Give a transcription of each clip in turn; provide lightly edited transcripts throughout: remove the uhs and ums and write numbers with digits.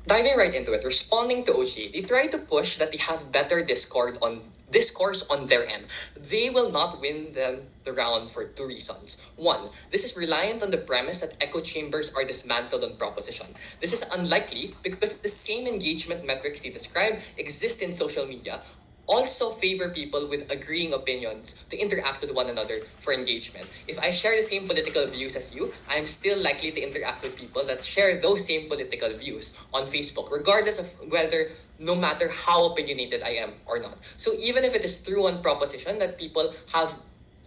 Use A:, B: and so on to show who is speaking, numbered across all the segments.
A: Diving right into it, responding to OG, they try to push that they have better discourse on their end. They will not win the round for two reasons. One, this is reliant on the premise that echo chambers are dismantled on proposition. This is unlikely because the same engagement metrics they describe exist in social media, also favor people with agreeing opinions to interact with one another for engagement. If I share the same political views as you, I am still likely to interact with people that share those same political views on Facebook, regardless of whether, no matter how opinionated I am or not. So even if it is true on proposition that people have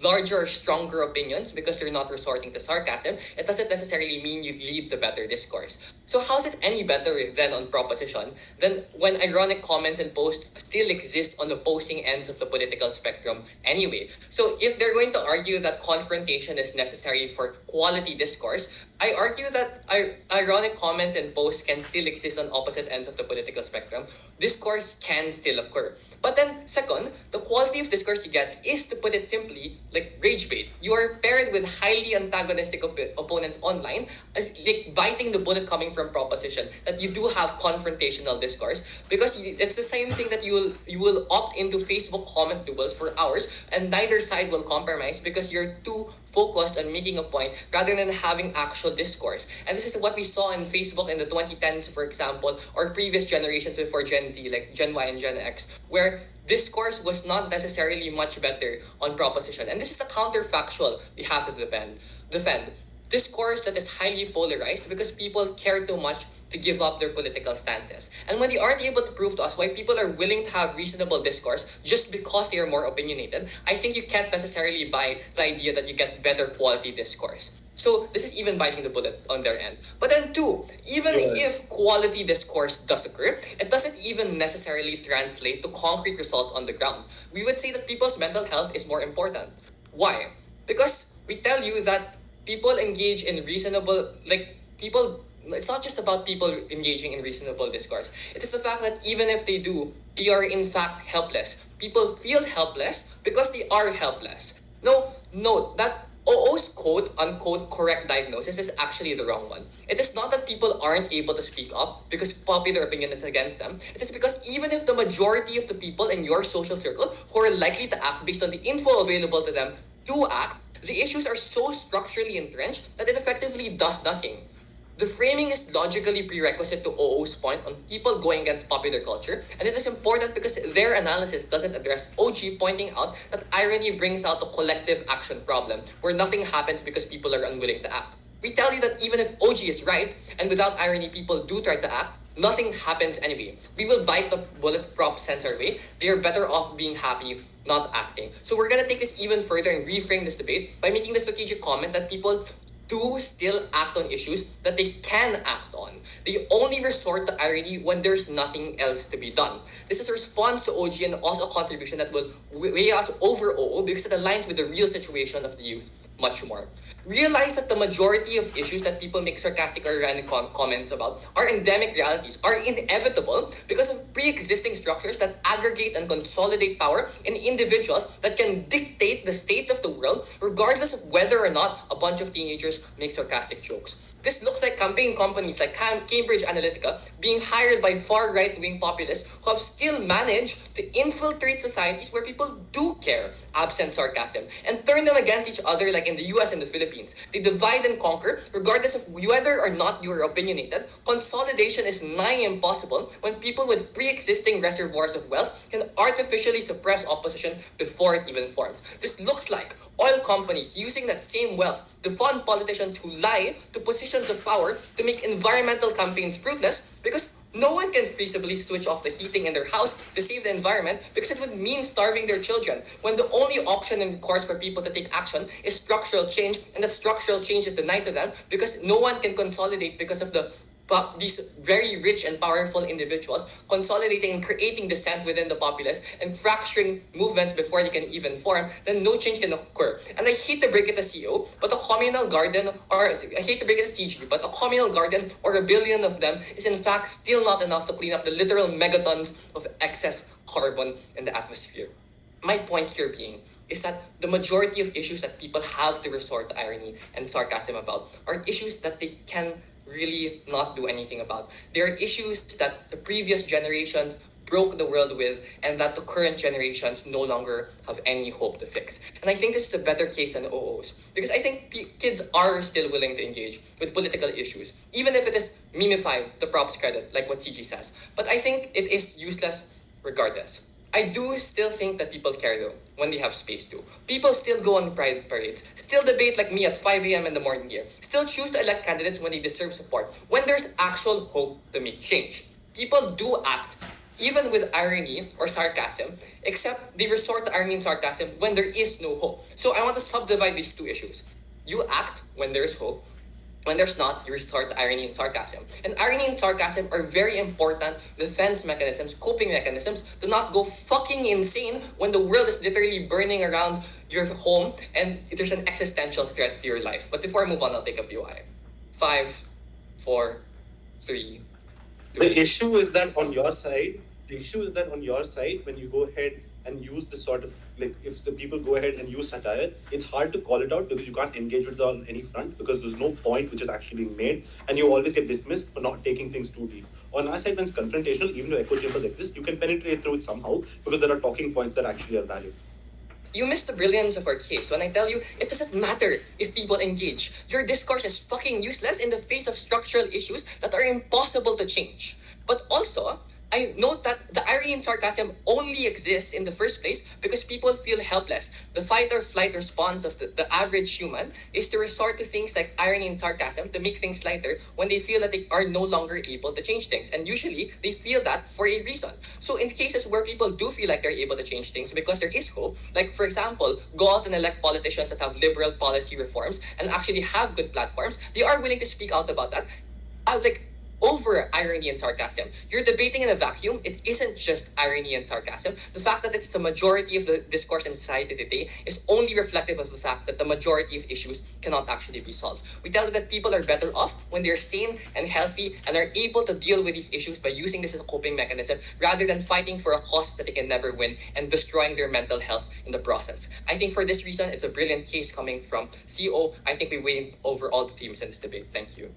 A: larger, stronger opinions because they're not resorting to sarcasm, it doesn't necessarily mean you lead to better discourse. So how's it any better than on proposition than when ironic comments and posts still exist on opposing ends of the political spectrum anyway? So if they're going to argue that confrontation is necessary for quality discourse, I argue that ironic comments and posts can still exist on opposite ends of the political spectrum. Discourse can still occur. But then, second, the quality of discourse you get is, to put it simply, like rage bait. You are paired with highly antagonistic opponents online, as like biting the bullet coming from proposition that you do have confrontational discourse, because it's the same thing that you will opt into Facebook comment duels for hours, and neither side will compromise because you're too focused on making a point rather than having actual discourse. And this is what we saw in Facebook in the 2010s, for example, or previous generations before Gen Z, like Gen Y and Gen X, where discourse was not necessarily much better on proposition. And this is the counterfactual we have to defend. Discourse that is highly polarized because people care too much to give up their political stances. And when they aren't able to prove to us why people are willing to have reasonable discourse just because they are more opinionated, I think you can't necessarily buy the idea that you get better quality discourse. So this is even biting the bullet on their end. But then two, even if quality discourse does occur, it doesn't even necessarily translate to concrete results on the ground. We would say that people's mental health is more important. Why? Because we tell you that people engage in reasonable, like people, it's not just about people engaging in reasonable discourse. It is the fact that even if they do, they are in fact helpless. People feel helpless because they are helpless. No, note that OO's quote unquote correct diagnosis is actually the wrong one. It is not that people aren't able to speak up because popular opinion is against them. It is because even if the majority of the people in your social circle who are likely to act based on the info available to them do act, the issues are so structurally entrenched that it effectively does nothing. The framing is logically prerequisite to OO's point on people going against popular culture, and it is important because their analysis doesn't address OG pointing out that irony brings out a collective action problem, where nothing happens because people are unwilling to act. We tell you that even if OG is right, and without irony people do try to act, nothing happens anyway. We will bite the bullet prop sense our way. They are better off being happy, not acting. So we're gonna take this even further and reframe this debate by making the strategic comment that people do still act on issues that they can act on. They only resort to irony when there's nothing else to be done. This is a response to OG and also a contribution that will weigh us over OO because it aligns with the real situation of the youth much more. Realize that the majority of issues that people make sarcastic or random comments about are endemic realities, are inevitable because of pre-existing structures that aggregate and consolidate power in individuals that can dictate the state of the world regardless of whether or not a bunch of teenagers make sarcastic jokes. This looks like campaign companies like Cambridge Analytica being hired by far right-wing populists who have still managed to infiltrate societies where people do care, absent sarcasm, and turn them against each other like in the US and the Philippines. They divide and conquer regardless of whether or not you are opinionated. Consolidation is nigh impossible when people with pre-existing reservoirs of wealth can artificially suppress opposition before it even forms. This looks like oil companies using that same wealth to fund politicians who lie to positions of power to make environmental campaigns fruitless because no one can feasibly switch off the heating in their house to save the environment because it would mean starving their children, when the only option and course for people to take action is structural change, and that structural change is denied to them because no one can consolidate because of these very rich and powerful individuals consolidating and creating dissent within the populace and fracturing movements before they can even form, then no change can occur. And I hate to break it as CEO, but a communal garden, or I hate to break it as CG, but a communal garden or a billion of them is in fact still not enough to clean up the literal megatons of excess carbon in the atmosphere. My point here being is that the majority of issues that people have to resort to irony and sarcasm about are issues that they can really not do anything about. There are issues that the previous generations broke the world with and that the current generations no longer have any hope to fix. And I think this is a better case than OOs because I think kids are still willing to engage with political issues, even if it is mimified to props credit, like what CG says. But I think it is useless regardless. I do still think that people care though when they have space to. People still go on pride parades, still debate like me at 5 a.m. in the morning here, still choose to elect candidates when they deserve support, when there's actual hope to make change. People do act even with irony or sarcasm, except they resort to irony and sarcasm when there is no hope. So I want to subdivide these two issues. You act when there is hope. When there's not, you resort to irony and sarcasm. And irony and sarcasm are very important defense mechanisms, coping mechanisms, to not go fucking insane when the world is literally burning around your home and there's an existential threat to your life. But before I move on, I'll take a POI. 5, 4, 3, 2.
B: The issue is that on your side, when you go ahead and use this sort of, like, if the people go ahead and use satire, it's hard to call it out because you can't engage with it on any front because there's no point which is actually being made, and you always get dismissed for not taking things too deep. On our side, when it's confrontational, even though echo chambers exist, you can penetrate through it somehow because there are talking points that actually are valid.
A: You miss the brilliance of our case when I tell you it doesn't matter if people engage. Your discourse is fucking useless in the face of structural issues that are impossible to change. But also, I note that the irony and sarcasm only exists in the first place because people feel helpless. The fight or flight response of the average human is to resort to things like irony and sarcasm to make things lighter when they feel that they are no longer able to change things. And usually, they feel that for a reason. So in cases where people do feel like they're able to change things because there is hope, like for example, go out and elect politicians that have liberal policy reforms and actually have good platforms, they are willing to speak out about that. Over irony and sarcasm. You're debating in a vacuum. It isn't just irony and sarcasm. The fact that it's the majority of the discourse in society today is only reflective of the fact that the majority of issues cannot actually be solved. We tell you that people are better off when they're sane and healthy and are able to deal with these issues by using this as a coping mechanism rather than fighting for a cause that they can never win and destroying their mental health in the process. I think for this reason, it's a brilliant case coming from CO. I think we went over all the themes in this debate. Thank you.